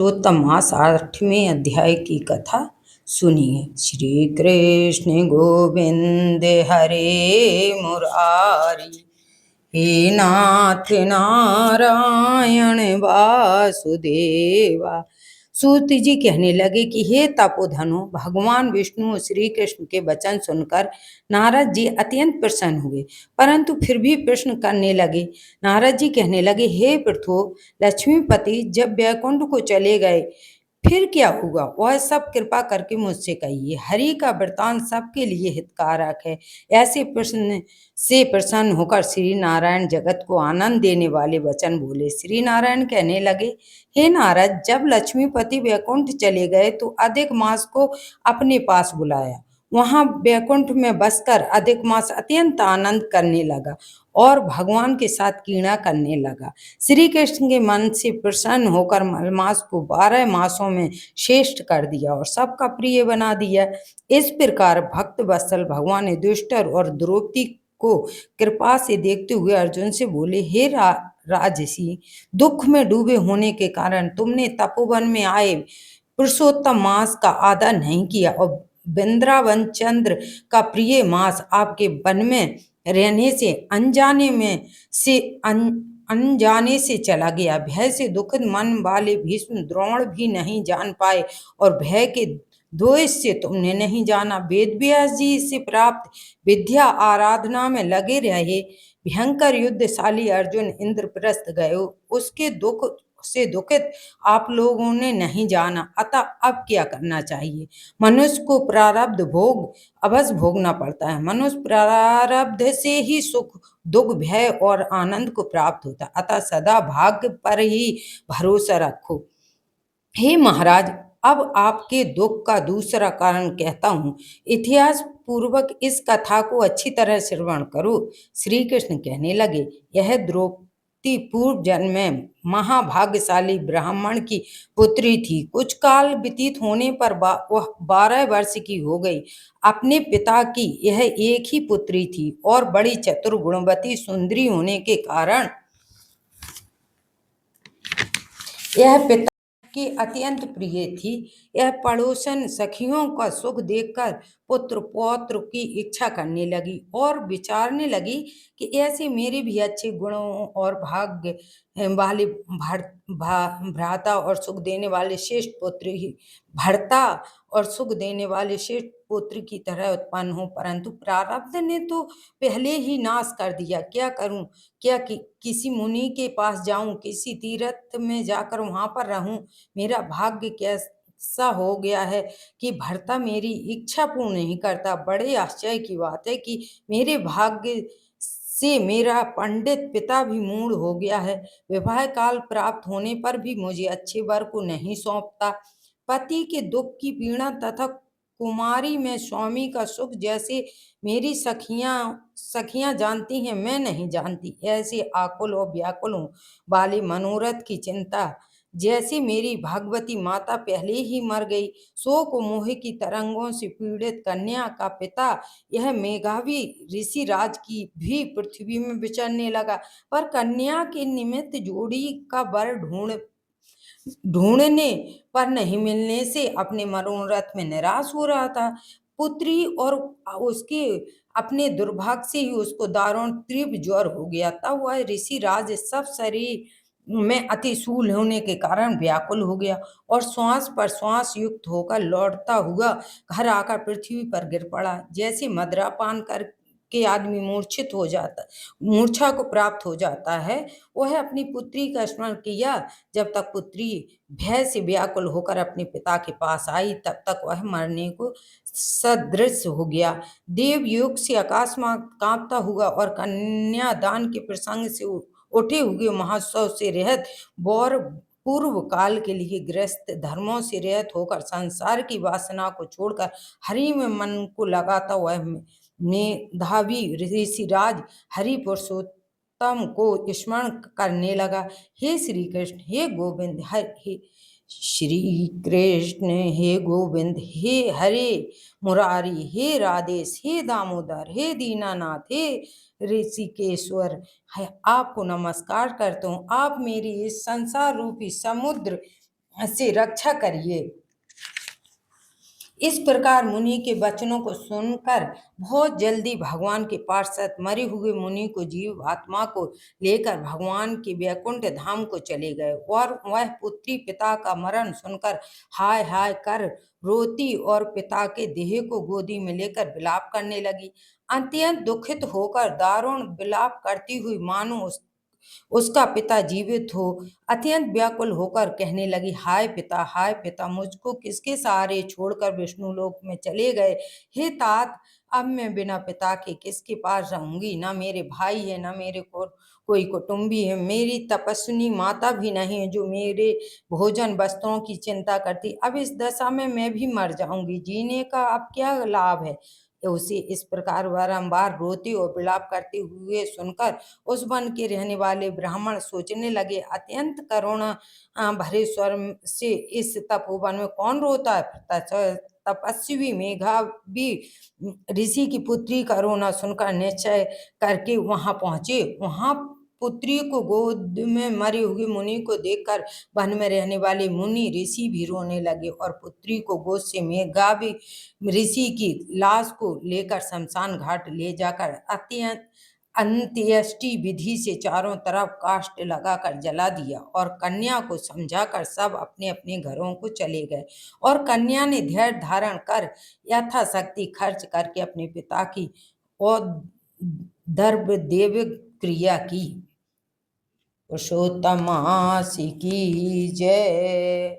पुरुषोत्तम मास 8वें अध्याय की कथा सुनिए। श्री कृष्ण गोविंद हरे मुरारी, हे नाथ नारायण वासुदेवा। सूत जी कहने लगे कि हे तपोधनो, भगवान विष्णु श्री कृष्ण के वचन सुनकर नारद जी अत्यंत प्रसन्न हुए, परंतु फिर भी प्रश्न करने लगे। नारद जी कहने लगे, हे पृथु, लक्ष्मीपति जब वैकुंठ को चले गए फिर क्या हुआ, वह सब कृपा करके मुझसे कहिए। हरि का वृतांत सबके लिए हितकारक है। ऐसे प्रश्न से प्रसन्न होकर श्री नारायण जगत को आनंद देने वाले वचन बोले। श्री नारायण कहने लगे, हे नारद, जब लक्ष्मीपति वैकुंठ चले गए तो अधिक मास को अपने पास बुलाया। वहां वैकुंठ में बसकर अधिक मास अत्यंत आनंद करने लगा और भगवान के साथ क्रीड़ा करने लगा। श्री कृष्ण के मन से प्रसन्न होकर मलमास को 12 मासों में श्रेष्ठ कर दिया और सबका प्रिय बना दिया। इस प्रकार भक्त वत्सल भगवान युधिष्ठिर और द्रौपदी को कृपा से देखते हुए अर्जुन से बोले, हे राजसी, दुख में डूबे होने के कारण तुमने तपोवन में आए पुरुषोत्तम मास का आदर नहीं किया और वृंदावन चंद्र का प्रिय मास आपके वन में रहने से अनजाने से चला गया। भय से दुखित मन वाले भीष्म द्रोण भी नहीं जान पाए और भय के द्वेष से तुमने नहीं जाना। वेद व्यास जी से प्राप्त विद्या आराधना में लगे रहे। भयंकर युद्धशाली अर्जुन इंद्रप्रस्थ गए, उसके दुख से दुखित आप लोगों ने नहीं जाना। अतः अब क्या करना चाहिए? मनुष्य को प्रारब्ध भोग अवश्य भोगना पड़ता है। मनुष्य प्रारब्ध से ही सुख, दुख, भय और आनंद को प्राप्त होता है। अतः सदा भाग्य पर ही भरोसा रखो। हे महाराज, अब आपके दुख का दूसरा कारण कहता हूँ। इतिहास पूर्वक इस कथा को अच्छी तरह श्रवण करो। श्री कृष्ण कहने लगे, यह द्रौपदी पूर्व जन्म में महाभाग्यशाली ब्राह्मण की पुत्री थी। कुछ काल व्यतीत होने पर वह 12 वर्ष की हो गई। अपने पिता की यह एक ही पुत्री थी और बड़ी चतुर, गुणवती, सुंदरी होने के कारण यह पिता की अत्यंत प्रिय थी। यह पड़ोसन सखियों का सुख देखकर पुत्र पौत्र की इच्छा करने लगी और विचारने लगी कि ऐसे मेरे भी अच्छे गुणों और भाग्य वाले भ्राता और सुख देने वाले श्रेष्ठ पुत्र ही भरता और सुख देने वाले श्रेष्ठ पुत्र की तरह उत्पन्न हो, परंतु प्रारब्ध ने तो पहले ही नाश कर दिया। क्या करूं? क्या किसी मुनि के पास जाऊं? किसी तीर्थ में जाकर वहां पर रहूं? मेरा भाग्य कैसा हो गया है कि भरता मेरी इच्छा पूर्ण नहीं करता। बड़े आश्चर्य की बात है कि मेरे भाग्य से मेरा पंडित पिता भी मूढ़ हो गया है। विवाह काल प्राप्त होने पर भी मुझे अच्छे वर को नहीं सौंपता। पति के दुख की पीड़ा तथा कुमारी में स्वामी का सुख जैसे मेरी सखियां जानती हैं, मैं नहीं जानती। ऐसे आकुल और व्याकुल वाले मनोरथ की चिंता जैसे मेरी भागवती माता पहले ही मर गई। शोक मोह की तरंगों से पीड़ित कन्या का पिता यह मेघावी ऋषि राज की भी पृथ्वी में विचरने लगा, पर कन्या के निमित्त जोड़ी का वर ढूंढने पर नहीं मिलने से अपने मनोरथ में निराश हो रहा था। पुत्री और उसके अपने दुर्भाग्य से ही उसको दारुण तीव्र ज्वर हो गया। तब वह ऋषि राज सब शरीर में अति शूल होने के कारण व्याकुल हो गया और श्वास पर श्वास युक्त होकर लौटता हुआ घर आकर पृथ्वी पर गिर पड़ा। जैसे मदिरा पान कर के आदमी मूर्छा को प्राप्त हो जाता है, वह अपनी पुत्री का स्मरण किया। जब तक पुत्री भय से व्याकुल होकर अपने पिता के पास आई, तब तक वह मरने को सदृश हो गया। देवयोग से आकाश में कांपता हुआ और कन्यादान के प्रसंग से उठे हुए महोत्सव से रहित और पूर्व काल के लिए ग्रस्त धर्मों से रहित होकर संसार की वासना को छोड़कर हरि में मन को लगाता हुआ मेधावी ऋषिराज हरि पुरुषोत्तम को स्मरण करने लगा। हे श्री कृष्ण, हे गोविंद, हे श्री कृष्ण, हे गोविंद, हे हरे मुरारी, हे राधेश, हे दामोदर, हे दीनानाथ, हे ऋषिकेश्वर, है आपको नमस्कार करता हूँ। आप मेरी इस संसार रूपी समुद्र से रक्षा करिए। इस प्रकार मुनि के वचनों को सुनकर बहुत जल्दी भगवान के पार्षद मरे हुए मुनि को जीव आत्मा को लेकर भगवान के वैकुंठ धाम को चले गए और वह पुत्री पिता का मरण सुनकर हाय हाय कर रोती और पिता के देह को गोदी में लेकर विलाप करने लगी। अत्यंत दुखित होकर दारुण विलाप करती हुई मानो उसका पिता जीवित हो अत्यंत व्याकुल होकर कहने लगी, हाय पिता मुझको किसके सहारे छोड़कर विष्णु लोक में चले गए। हे तात, अब मैं बिना पिता के किसके पास रहूंगी। ना मेरे भाई है, ना मेरे को कोई कुटुंबी है, मेरी तपस्विनी माता भी नहीं है जो मेरे भोजन वस्त्रों की चिंता करती। अब इस दशा में मैं भी मर जाऊंगी, जीने का अब क्या लाभ है। उसे इस प्रकार बारंबार रोते और विलाप करते हुए सुनकर उस वन के रहने वाले ब्राह्मण सोचने लगे, अत्यंत करुणा भरे स्वर से इस तपोवन में कौन रोता है। तपस्वी मेघा भी ऋषि की पुत्री का रोना सुनकर निश्चय करके वहां पहुंचे। वहां पुत्री को गोद में मरे हुए मुनि को देखकर वन में रहने वाले मुनि ऋषि भी रोने लगे और पुत्री को गोद से मेघा भी ऋषि की लाश को लेकर शमशान घाट ले जाकर अत्यंत अंत्येष्टि विधि से चारों तरफ काष्ठ लगाकर जला दिया और कन्या को समझाकर सब अपने अपने घरों को चले गए। और कन्या ने धैर्य धारण कर यथाशक्ति खर्च करके अपने पिता की और दर्भ देव क्रिया की। पुरुषोत्तमासी की जय।